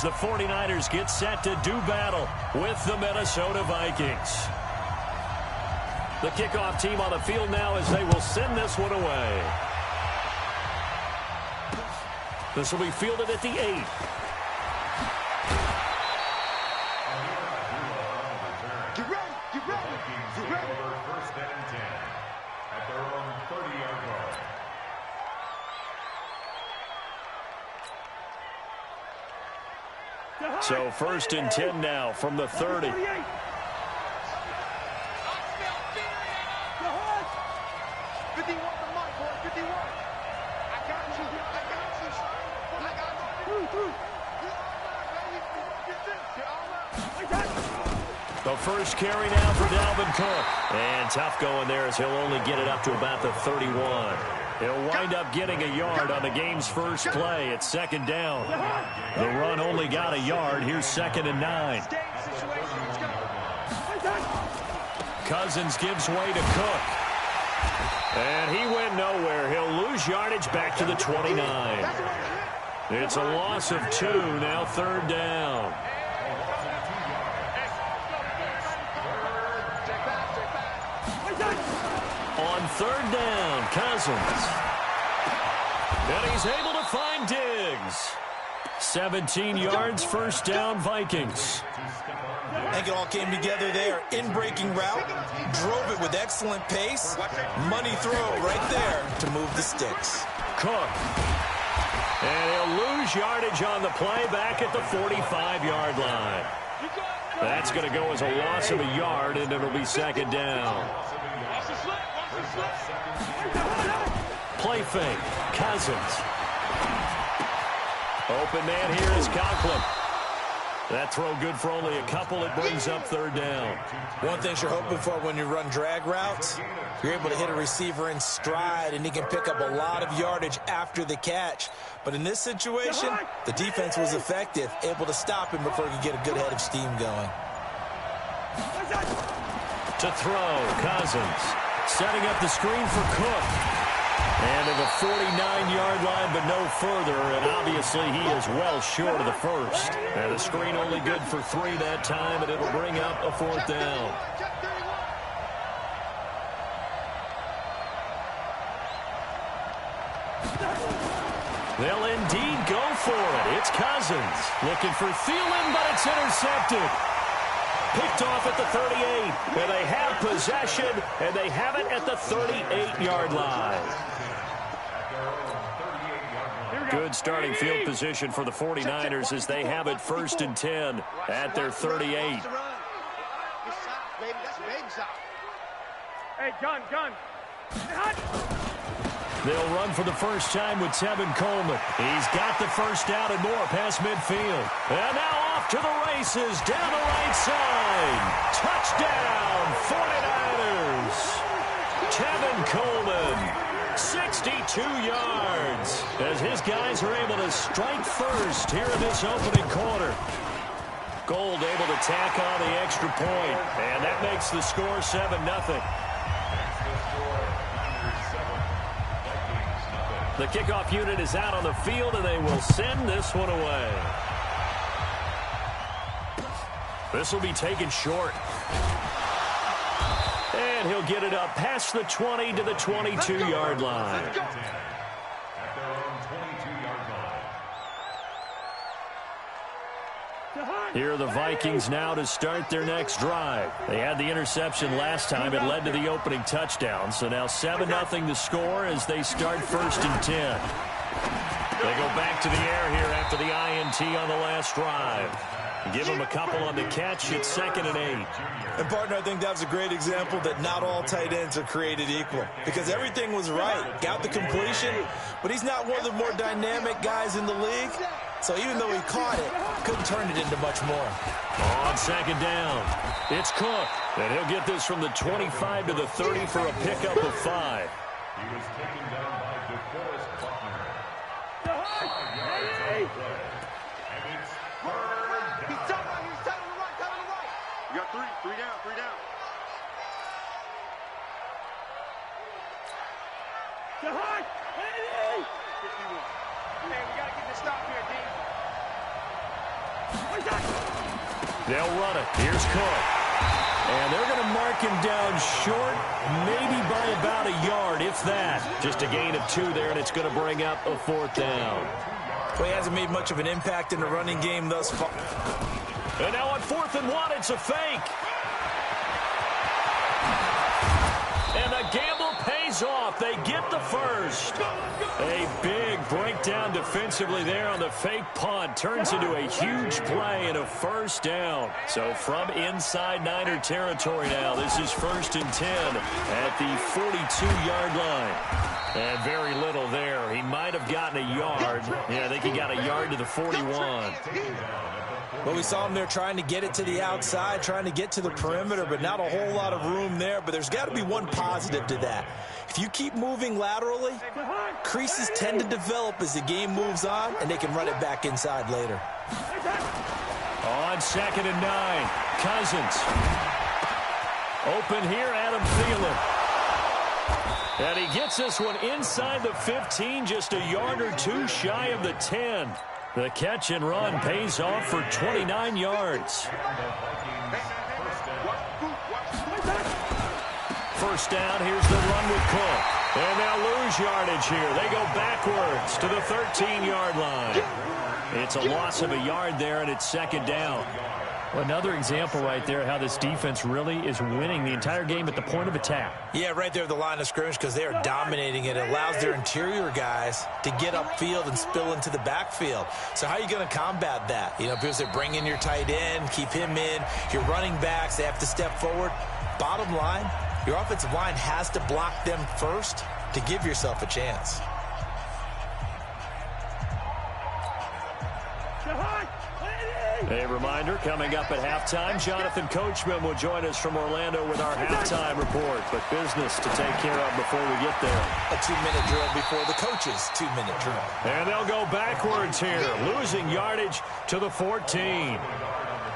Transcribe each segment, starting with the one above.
the 49ers get set to do battle with the Minnesota Vikings. The kickoff team on the field now as they will send this one away. This will be fielded at the 8. Get ready, get ready, get ready. First and 10 at their own 30-yard line. So first and 10 now from the 30. The first carry now for Dalvin Cook. And tough going there as he'll only get it up to about the 31. He'll wind up getting a yard on the game's first play. It's second down. The run only got a yard. Here's 2nd and 9. Cousins gives way to Cook. And he went nowhere. He'll lose yardage back to the 29. It's a loss of 2, now 3rd down. On 3rd down, Cousins. And he's able to find Diggs. 17 yards, first down, Vikings. I think it all came together there. In-breaking route, drove it with excellent pace. Money throw right there to move the sticks. Cook. And he'll lose yardage on the play back at the 45-yard line. That's going to go as a loss of a yard, and it'll be 2nd down. Play fake. Cousins. Open man here is Conklin. That throw good for only a couple. It brings up 3rd down. One thing you're hoping for when you run drag routes, you're able to hit a receiver in stride, and he can pick up a lot of yardage after the catch. But in this situation, the defense was effective, able to stop him before he could get a good head of steam going. To throw, Cousins. Setting up the screen for Cook. And to the 49-yard line, but no further. And obviously, he is well short of the first. And the screen only good for 3 that time, and it'll bring up a 4th down. They'll indeed go for it. It's Cousins. Looking for Thielen, but it's intercepted. Picked off at the 38. And they have possession, and they have it at the 38-yard line. Good starting field position for the 49ers as they have it 1st and 10 at their 38. Hey, gun. They'll run for the first time with Tevin Coleman. He's got the first down and more past midfield. And now off to the races down the right side. Touchdown, 49ers. Tevin Coleman. 62 yards as his guys are able to strike first here in this opening quarter. Gold able to tack on the extra point, and that makes the score 7-0. The kickoff unit is out on the field, and they will send this one away. This will be taken short. And he'll get it up past the 20 to the 22-yard line. Here are the Vikings now to start their next drive. They had the interception last time. It led to the opening touchdown. So now 7-0 to score as they start 1st and 10. They go back to the air here after the INT on the last drive. Give them a couple on the catch. It's 2nd and 8. And, partner, I think that was a great example that not all tight ends are created equal. Because everything was right. Got the completion, but he's not one of the more dynamic guys in the league. So even though he caught it, couldn't turn it into much more. On 2nd down, it's Cook. And he'll get this from the 25 to the 30 for a pickup of 5. He was taken down by DeForest Buckner. You got three down. Jahad! 51. Man, we got to get this stop here, D. They'll run it. Here's Cook. And they're going to mark him down short, maybe by about a yard, if that. Just a gain of 2 there, and it's going to bring up a 4th down. Well, he hasn't made much of an impact in the running game thus far. And now on 4th and 1, it's a fake. And the gamble pays off. They get the first. A big breakdown defensively there on the fake punt. Turns into a huge play and a 1st down. So from inside Niner territory now, this is 1st and 10 at the 42-yard line. And very little there. He might have gotten a yard. Yeah, I think he got a yard to the 41. Well, we saw him there trying to get it to the outside, trying to get to the perimeter, but not a whole lot of room there. But there's got to be one positive to that. If you keep moving laterally, creases tend to develop as the game moves on, and they can run it back inside later. On 2nd and 9, Cousins. Open here, Adam Thielen. And he gets this one inside the 15, just a yard or 2 shy of the 10. The catch and run pays off for 29 yards. 1st down, here's the run with Cook. And they'll lose yardage here. They go backwards to the 13-yard line. It's a loss of a yard there, and it's 2nd down. Well, another example right there how this defense really is winning the entire game at the point of attack. Yeah, right there at the line of scrimmage because they are dominating it. It allows their interior guys to get upfield and spill into the backfield. So how are you going to combat that? You know, because they bring in your tight end, keep him in. Your running backs, they have to step forward. Bottom line, your offensive line has to block them first to give yourself a chance. A reminder, coming up at halftime, Jonathan Coachman will join us from Orlando with our halftime report. But business to take care of before we get there. A 2-minute drill before the coach's 2-minute drill. And they'll go backwards here, losing yardage to the 14.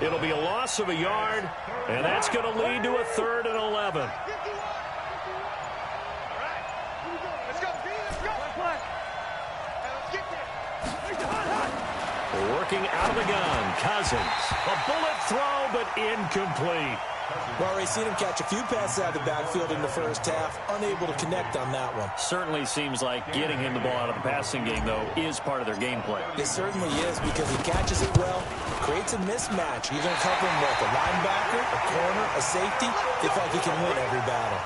It'll be a loss of a yard, and that's going to lead to a 3rd and 11. Working out of the gun, Cousins. A bullet throw, but incomplete. Well, we've seen him catch a few passes out of the backfield in the 1st half, unable to connect on that one. Certainly seems like getting him the ball out of the passing game, though, is part of their game plan. It certainly is because he catches it well, creates a mismatch. You're going to cover him with a linebacker, a corner, a safety. They feel like he can win every battle.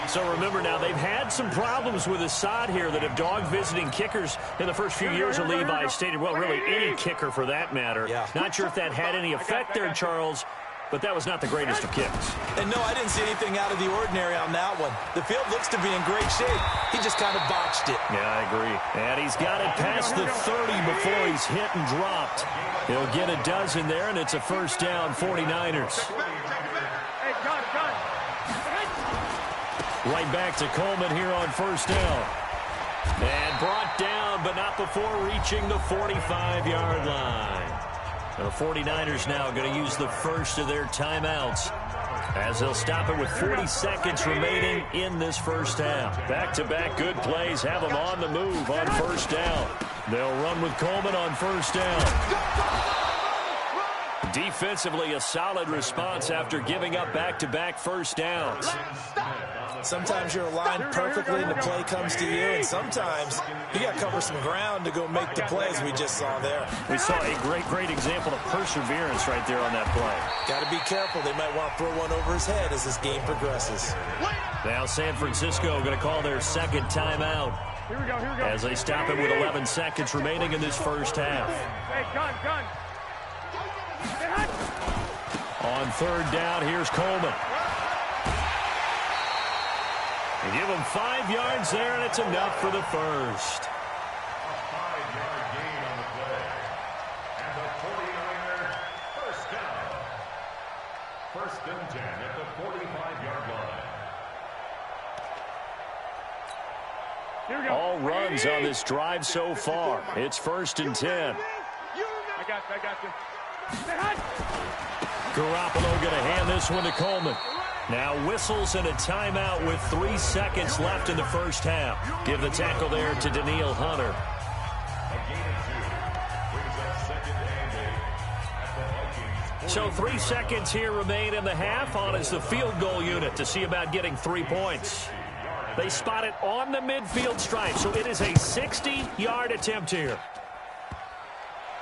So remember now, they've had some problems with Assad here that have dogged visiting kickers in the first few years of Levi stated. Well, really any kicker for that matter. Yeah. Not sure if that had any effect there, Charles, but that was not the greatest of kicks. And no, I didn't see anything out of the ordinary on that one. The field looks to be in great shape. He just kind of botched it. Yeah, I agree. And he's got it past the 30 before he's hit and dropped. He'll get a dozen there, and it's a 1st down, 49ers. Right back to Coleman here on 1st down. And brought down, but not before reaching the 45-yard line. The 49ers now going to use the first of their timeouts as they'll stop it with 40 seconds remaining in this 1st half. Back-to-back good plays have them on the move on 1st down. They'll run with Coleman on 1st down. Defensively, a solid response after giving up back-to-back 1st downs. Sometimes you're aligned perfectly and the play comes to you, and sometimes you got to cover some ground to go make the plays we just saw there. We saw a great example of perseverance right there on that play. Got to be careful. They might want to throw one over his head as this game progresses. Now San Francisco going to call their 2nd timeout. Here we go. As they stop it with 11 seconds remaining in this 1st half. Hey, gun. On 3rd down, here's Coleman. They give him 5 yards there, and it's enough for the 1st. A 5-yard gain on the play. And the 49er 1st down. 1st and 10 at the 45-yard line. All runs on this drive so far. It's 1st and 10. I got you. Garoppolo going to hand this one to Coleman. Now whistles and a timeout with 3 seconds left in the 1st half. Give the tackle there to Daniil Hunter. A gain of 2. Brings up 2nd and 8. So 3 seconds here remain in the half. On is the field goal unit to see about getting 3 points. They spot it on the midfield stripe, so it is a 60-yard attempt here.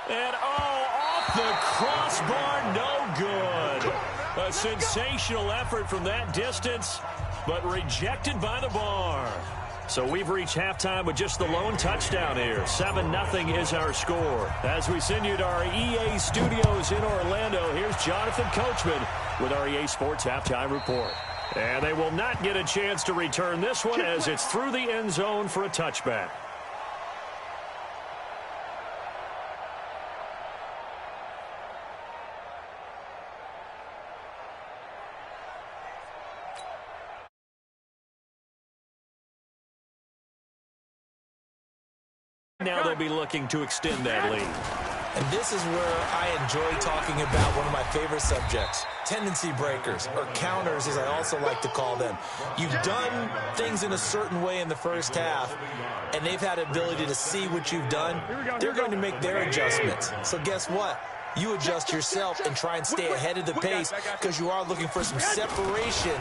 And, off the crossbar, no good. A sensational effort from that distance, but rejected by the bar. So we've reached halftime with just the lone touchdown here. 7-0 is our score. As we send you to our EA studios in Orlando, here's Jonathan Coachman with our EA Sports Halftime Report. And they will not get a chance to return this one as it's through the end zone for a touchback. Now they'll be looking to extend that lead. And this is where I enjoy talking about one of my favorite subjects, tendency breakers, or counters as I also like to call them. You've done things in a certain way in the first half, and they've had the ability to see what you've done. They're going to make their adjustments. So guess what? You adjust yourself and try and stay ahead of the pace because you are looking for some separation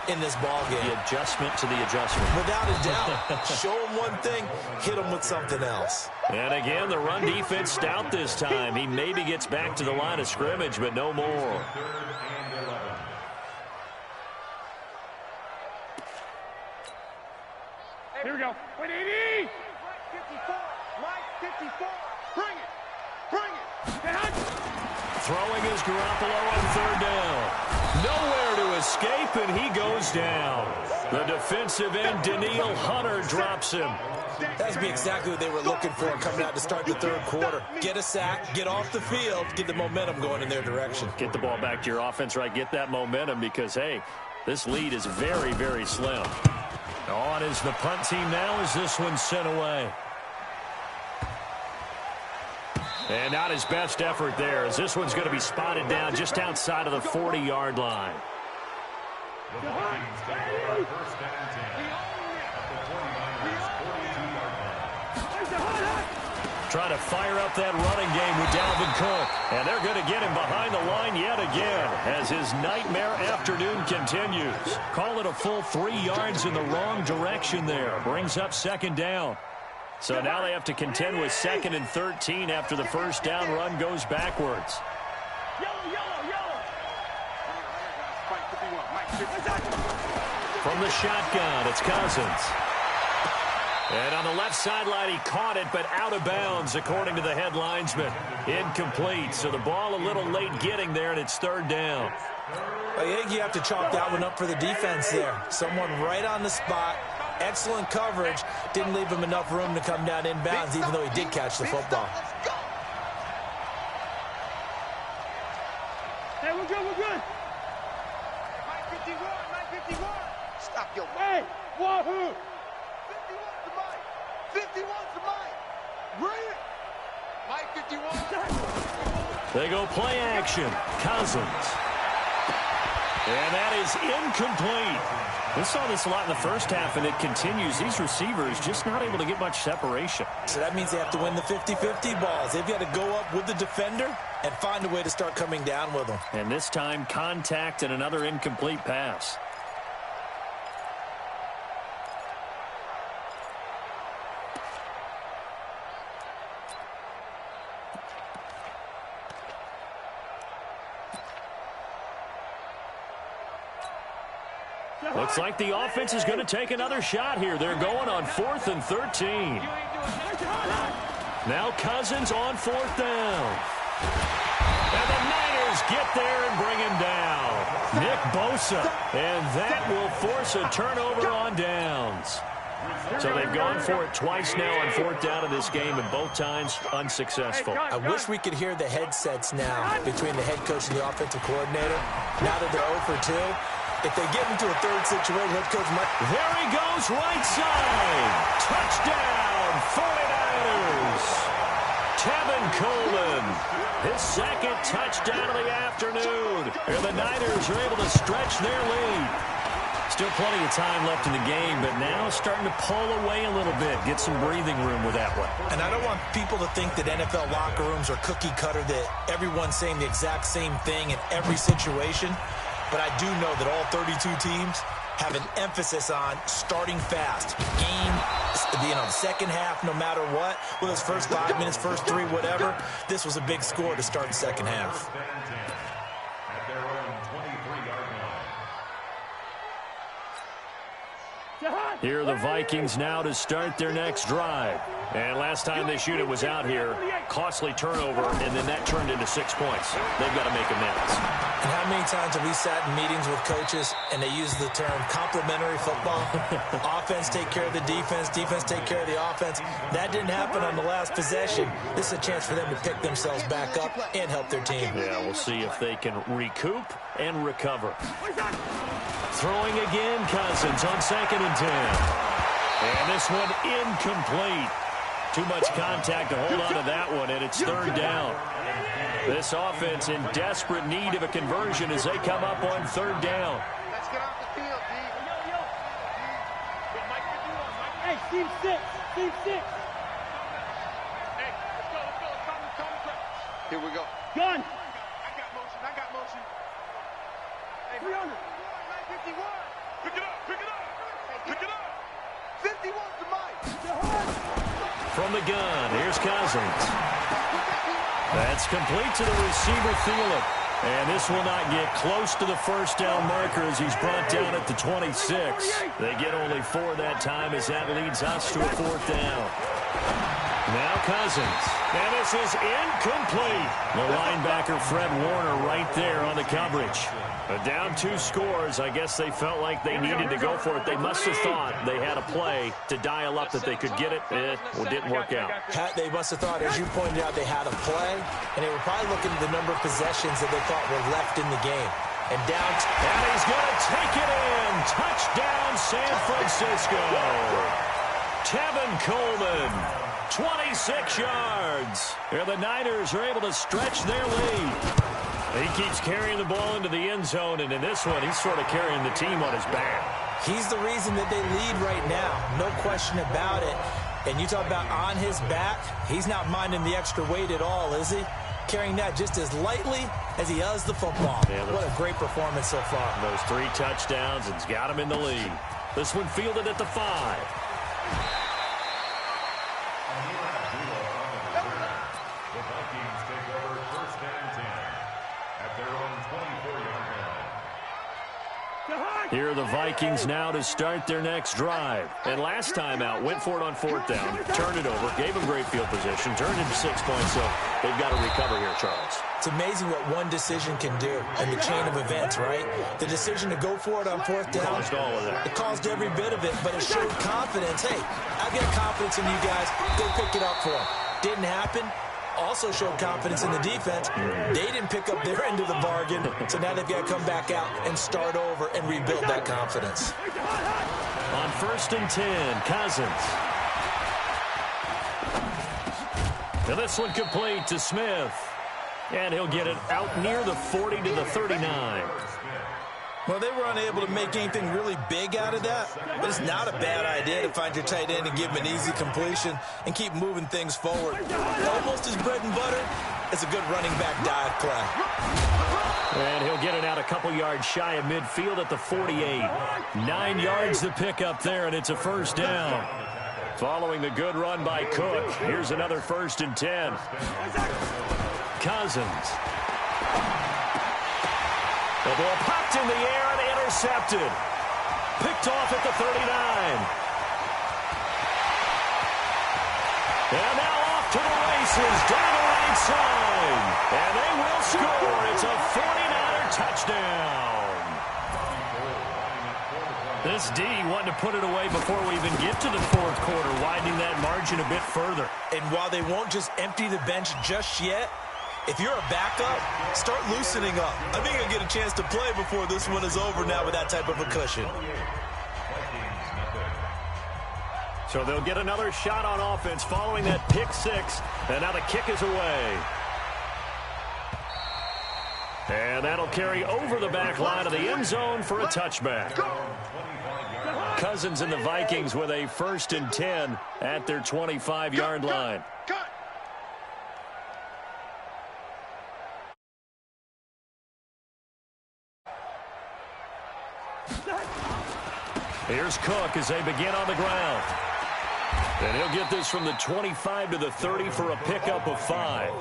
in this ball game. The adjustment to the adjustment. Without a doubt. Show them one thing, hit them with something else. And again, the run defense stout this time. He maybe gets back to the line of scrimmage, but no more. Here we go. 180. Mike 54. Bring it. Bring it. Throwing is Garoppolo on third down. Nowhere to escape, and he goes down. The defensive end, Daniil Hunter, drops him. That's exactly what they were looking for coming out to start the third quarter. Get a sack, get off the field, get the momentum going in their direction. Get the ball back to your offense, right? Get that momentum because, hey, this lead is very, very slim. On is the punt team now as this one's sent away. And not his best effort there as this one's going to be spotted down just outside of the 40-yard line. Trying to fire up that running game with Dalvin Cook. And they're going to get him behind the line yet again as his nightmare afternoon continues. Call it a full 3 yards in the wrong direction there. Brings up second down. So now they have to contend with 2nd and 13 after the first down run goes backwards. From the shotgun, it's Cousins. And on the left sideline, he caught it, but out of bounds, according to the head linesman. Incomplete, so the ball a little late getting there, and it's third down. I think you have to chalk that one up for the defense there. Someone right on the spot. Excellent coverage. Didn't leave him enough room to come down inbounds, even though he did catch the football. Hey, we're good, we're good. Mike 51, Mike 51. Stop your way. Wahoo. 51's the Mike. 51's the Mike. Bring it. Mike 51. They go play action. Cousins. And that is incomplete. We saw this a lot in the first half, and it continues. These receivers just not able to get much separation. So that means they have to win the 50-50 balls. They've got to go up with the defender and find a way to start coming down with them. And this time, contact and another incomplete pass. Looks like the offense is going to take another shot here. They're going on 4th and 13. Now Cousins on 4th down. And the Niners get there and bring him down. Nick Bosa. And that will force a turnover on downs. So they've gone for it twice now on 4th down in this game, and both times unsuccessful. I wish we could hear the headsets now between the head coach and the offensive coordinator. Now that they're 0 for 2. If they get into a third situation, head coach might... There he goes, right side. Touchdown, 49ers. Tevin Coleman, his 2nd touchdown of the afternoon. And the Niners are able to stretch their lead. Still plenty of time left in the game, but now starting to pull away a little bit. Get some breathing room with that one. And I don't want people to think that NFL locker rooms are cookie cutter, that everyone's saying the exact same thing in every situation. But I do know that all 32 teams have an emphasis on starting fast. Game, the second half, no matter what. Whether it's first 5 minutes, first 3, whatever. This was a big score to start the second half. At their own 23-yard line. Here are the Vikings now to start their next drive. And last time this unit was out here, costly turnover, and then that turned into 6 points. They've got to make amends. And how many times have we sat in meetings with coaches and they use the term complementary football? Offense take care of the defense, defense take care of the offense. That didn't happen on the last possession. This is a chance for them to pick themselves back up and help their team. Yeah, we'll see if they can recoup and recover. Throwing again, Cousins on 2nd and 10. And this one incomplete. Too much contact to hold on to that one, and it's 3rd down. This offense in desperate need of a conversion as they come up on 3rd down. Let's get off the field, D. Hey, team 6. Team 6. Hey, let's go. Here we go. Gun. I got motion. Hey, 300. 951. Pick it up. Pick it up. 51's the mic. From the gun, here's Cousins. That's complete to the receiver, Thielen. And this will not get close to the first down marker as he's brought down at the 26. They get only 4 that time as that leads us to a 4th down. Now Cousins. And this is incomplete. The linebacker, Fred Warner, right there on the coverage. But down 2 scores, I guess they felt like they needed to go for it. They must have thought they had a play to dial up that they could get it. It didn't work out. They must have thought, as you pointed out, they had a play, and they were probably looking at the number of possessions that they thought were left in the game. And down, and he's going to take it in. Touchdown, San Francisco. Tevin Coleman, 26 yards. And the Niners are able to stretch their lead. He keeps carrying the ball into the end zone, and in this one, he's sort of carrying the team on his back. He's the reason that they lead right now. No question about it. And you talk about on his back, he's not minding the extra weight at all, is he? Carrying that just as lightly as he does the football. Yeah, what a great performance so far. Those 3 touchdowns, it's got him in the lead. This one fielded at the 5. The Vikings take over 1st and 10 at their own 24-yard line. Here are the Vikings now to start their next drive. And last time out, went for it on 4th down, turned it over, gave them great field position, turned into 6 points, so they've got to recover here, Charles. It's amazing what one decision can do in the chain of events, right? The decision to go for it on 4th down. Caused all of that. It caused every bit of it, but it showed confidence. Hey, I've got confidence in you guys. Go pick it up for them. Didn't happen. Also showed confidence in the defense. They didn't pick up their end of the bargain, so now they've got to come back out and start over and rebuild that confidence. On 1st and 10, Cousins. And this one complete to Smith. And he'll get it out near the 40 to the 39. Well, they were unable to make anything really big out of that, but it's not a bad idea to find your tight end and give him an easy completion and keep moving things forward. Almost his bread and butter is a good running back dive play. And he'll get it out a couple yards shy of midfield at the 48. 9 yards to pick up there, and it's a 1st down. Following the good run by Cook, here's another 1st and 10. Cousins. The ball popped in the air and intercepted. Picked off at the 39. And now off to the races down the right side. And they will score. It's a 49er touchdown. This D wanted to put it away before we even get to the 4th quarter, widening that margin a bit further. And while they won't just empty the bench just yet, if you're a backup, start loosening up. I think you'll get a chance to play before this one is over now with that type of a cushion. So they'll get another shot on offense following that pick 6. And now the kick is away. And that'll carry over the back line of the end zone for a touchback. Cousins and the Vikings with a 1st and 10 at their 25-yard line. Here's Cook as they begin on the ground. And he'll get this from the 25 to the 30 for a pickup of 5.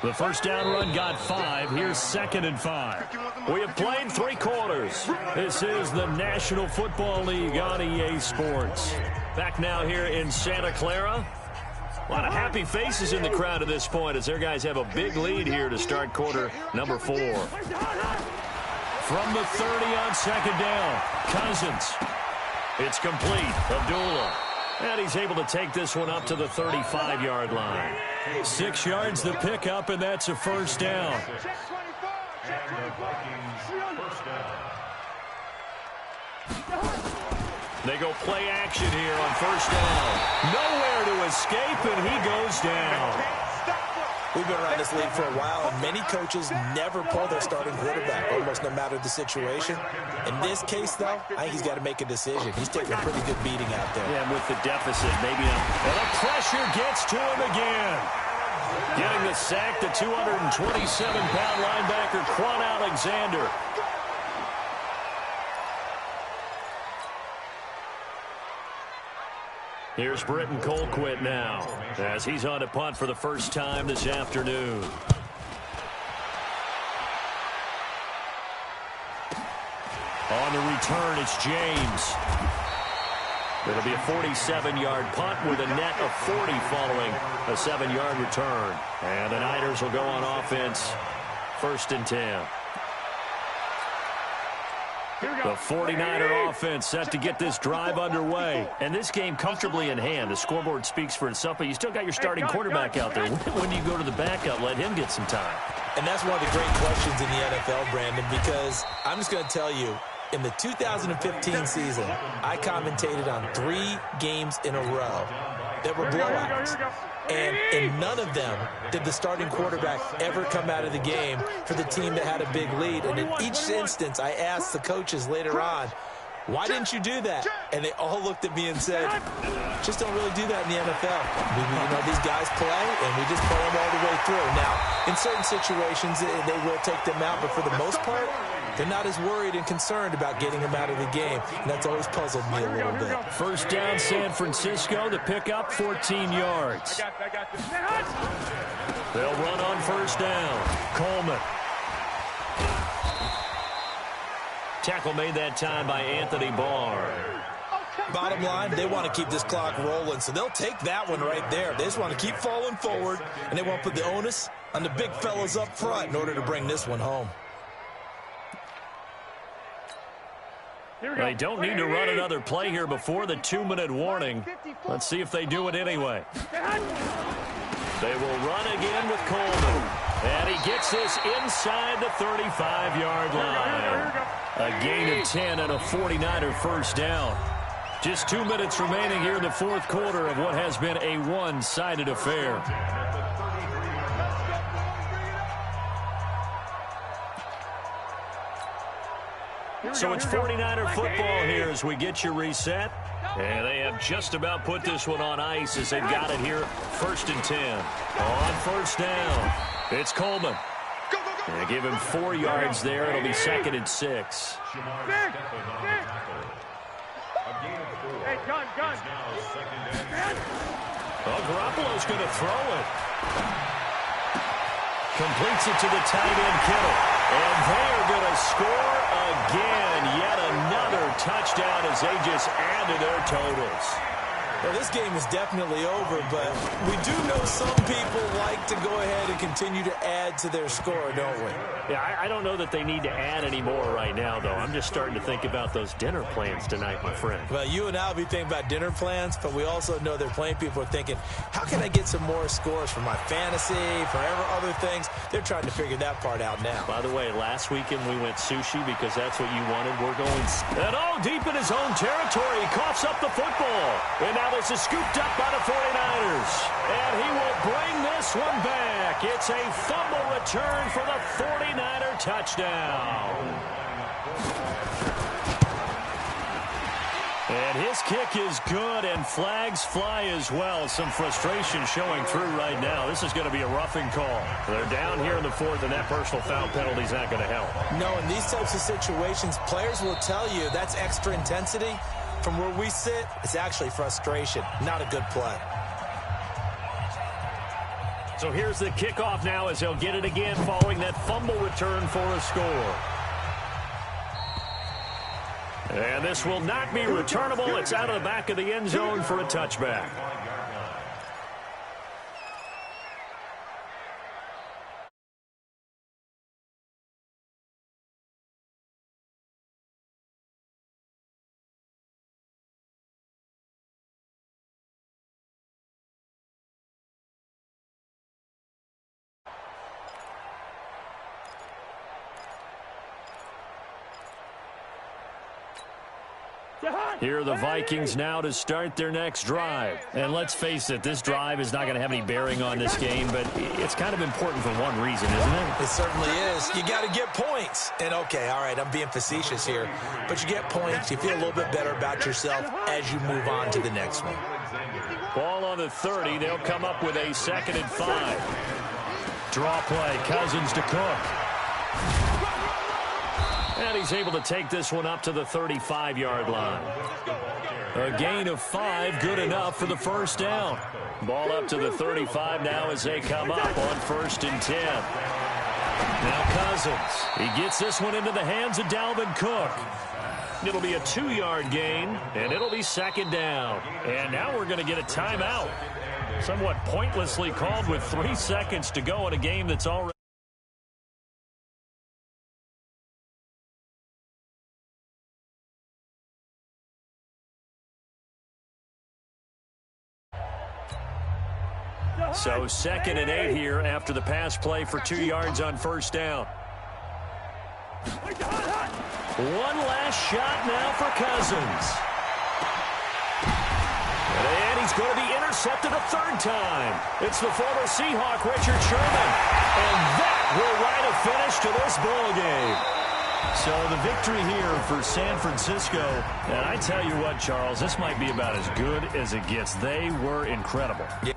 The first down run got 5. Here's 2nd and 5. We have played 3 quarters. This is the National Football League on EA Sports. Back now here in Santa Clara. A lot of happy faces in the crowd at this point as their guys have a big lead here to start quarter number 4. From the 30 on 2nd down, Cousins. It's complete. Abdullah. And he's able to take this one up to the 35-yard line. 6 yards the pickup, and that's a 1st down. And the Vikings 1st down. They go play action here on 1st down. Nowhere to escape, and he goes down. We've been around this league for a while, and many coaches never pull their starting quarterback, almost no matter the situation. In this case, though, I think he's got to make a decision. He's taking a pretty good beating out there. Yeah, and with the deficit, maybe not. And the pressure gets to him again. Getting the sack, the 227-pound linebacker, Quan Alexander. Here's Britton Colquitt now as he's on to punt for the first time this afternoon. On the return, it's James. It'll be a 47-yard punt with a net of 40 following a 7-yard return. And the Niners will go on offense, 1st and 10. The 49er offense set to get this drive underway. And this game comfortably in hand. The scoreboard speaks for itself, but you still got your starting quarterback out there. When do you go to the backup? Let him get some time. And that's one of the great questions in the NFL, Brandon, because I'm just going to tell you, in the 2015 season, I commentated on 3 games in a row that were blowouts. And in none of them did the starting quarterback ever come out of the game for the team that had a big lead. And in each instance, I asked the coaches later on, why didn't you do that? And they all looked at me and said, just don't really do that in the NFL. You know, these guys play, and we just play them all the way through. Now, in certain situations, they will take them out, but for the most part, they're not as worried and concerned about getting them out of the game. And that's always puzzled me a little bit. First down, San Francisco. The pickup, 14 yards. They'll run on first down. Coleman. Tackle made that time by Anthony Barr. Bottom line, they want to keep this clock rolling, so they'll take that one right there. They just want to keep falling forward, and they want to put the onus on the big fellas up front in order to bring this one home. They don't need to run another play here before the 2-minute warning. Let's see if they do it anyway. They will run again with Coleman. And he gets this inside the 35-yard line. A gain of 10 and a 49er first down. Just 2 minutes remaining here in the 4th quarter of what has been a one-sided affair. So it's 49er football here as we get you reset. And they have just about put this one on ice as they've got it here, 1st and 10. On first down, it's Coleman. They give him 4 yards there. It'll be 2nd and 6. Hey, gun. Well, Garoppolo's going to throw it. Completes it to the tight end, Kittle. And they are going to score again. Yet another touchdown as they just add to their totals. Well, this game is definitely over, but we do know some people like to go ahead and continue to add to their score, don't we? Yeah, I don't know that they need to add any more right now, though. I'm just starting to think about those dinner plans tonight, my friend. Well, you and I will be thinking about dinner plans, but we also know they're playing people are thinking, how can I get some more scores for my fantasy, for other things? They're trying to figure that part out now. By the way, last weekend we went sushi because that's what you wanted. We're going and all deep in his own territory. He coughs up the football. And now this is scooped up by the 49ers. And he will bring this one back. It's a fumble return for the 49er touchdown. And his kick is good, and flags fly as well. Some frustration showing through right now. This is going to be a roughing call. They're down here in the fourth, and that personal foul penalty is not going to help. No, in these types of situations, players will tell you that's extra intensity. From where we sit, it's actually frustration, not a good play. So here's the kickoff now as they'll get it again following that fumble return for a score. And this will not be returnable. It's out of the back of the end zone for a touchback. Here are the Vikings now to start their next drive. And let's face it, this drive is not going to have any bearing on this game, but it's kind of important for one reason, isn't it? It certainly is. You got to get points. And, okay, all right, I'm being facetious here, but you get points, you feel a little bit better about yourself as you move on to the next one. Ball on the 30. They'll come up with a 2nd and 5. Draw play, Cousins to Cook. And he's able to take this one up to the 35-yard line. A gain of 5, good enough for the first down. Ball up to the 35 now as they come up on 1st and 10. Now Cousins. He gets this one into the hands of Dalvin Cook. It'll be a 2-yard gain, and it'll be 2nd down. And now we're going to get a timeout. Somewhat pointlessly called with 3 seconds to go in a game that's already... So 2nd and 8 here after the pass play for 2 yards on 1st down. One last shot now for Cousins. And he's going to be intercepted a 3rd time. It's the former Seahawk, Richard Sherman. And that will write a finish to this ball game. So the victory here for San Francisco. And I tell you what, Charles, this might be about as good as it gets. They were incredible. Yeah.